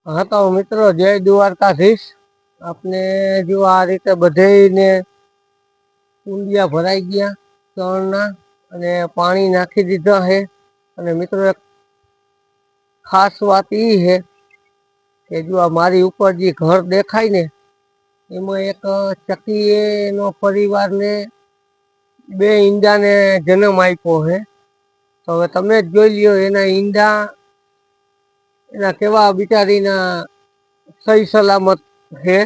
हाँ तो मित्रों जय द्वारकाधीश। आपने जो आ रीते बधाईने कुंडिया भराई गया चणना अने पानी नाखी दीधा है। अने मित्रों एक खास बात ये है कि जो मारी ऊपर जी घर देखाय ने एमां एक चकी नो परिवार ने बे ईंडा ने जन्म आप्यो है। तो हवे तमे ज जोई ल्यो एना ईंडा एना केवा बिचारीना सही सलामत है।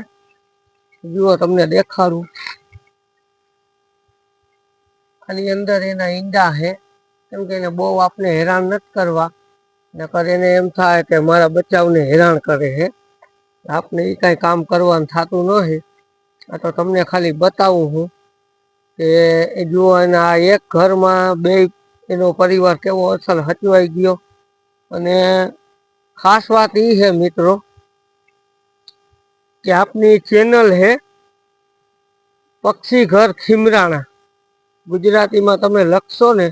जुओ तमने देखाडू आनी अंदर एना ईंडा है केम के एने बहु आपने हैरान नत करवा नकर एने एम थाय के मारा बच्चाओने हैरान करे है। आपने ई काई काम करवानुं थातुं नथी। आ तो तमने खाली बतावुं हूँ के जुओ एना एक घर में बे एनो परिवार केवो असल हचवाई गयो। अने खास बात ई है मित्रों कि आपनी चेनल है पक्षी घर खीमराणा। गुजराती में तमे लखशो ने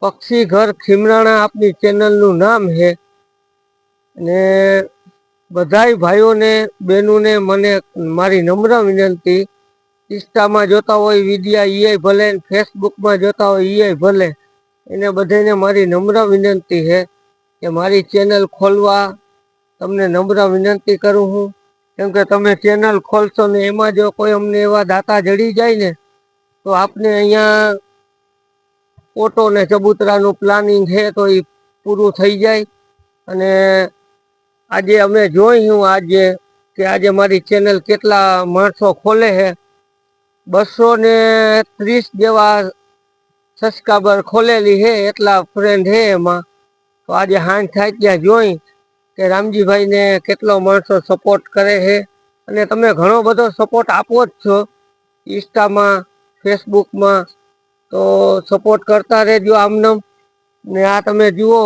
पक्षी घर खीमराणा आपनी चेनल नु नाम है। ने बधाई भाईओ ने बहनों ने मने मारी नम्र विनंती इंस्टा में जोता हो विडिया ये भले फेसबुक में जोता हो ये भले एने बधाईने मारी नम्र विनंती है कि मारी चेनल खोलवा तमने नम्र विनंती करूँ हूँ। केम के तमे चेनल खोलशो ने एमां जो कोई अमने एवा दाता जड़ी जाय ने तो आपने अहींया ओटो ने चबूतरानुं प्लानिंग है तो ई पूरुं थई जाय। अने आजे अमे जोई हूँ आजे कि आजे मारी चेनल केटला माणसो खोले है 230 जेवा सब्सक्राइबर खोलेली है एटला फ्रेंड है एमां। तो आज हांज थाय त्यां जोई के रामजी भाई ने केटलो माणसो सपोर्ट करे है। अने तमे घणो बधो सपोर्ट आपो ज छो इंस्टा में फेसबुक में तो सपोर्ट करता रहेजो आमनम। ने आ तमे जुओ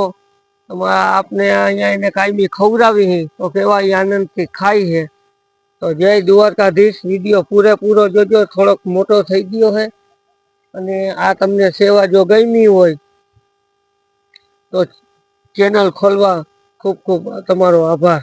आपने अहींया एने कायमी खवरावी है तो केवा ई आनंद थी खाई है। तो जय द्वारकाधीश। विडियो पूरेपूरो जोजो थोड़ोक मोटो थई गयो है। अने आ तमने सेवा जो गमी होय तो चेनल खोलवा खूब खूब तमारो आभार।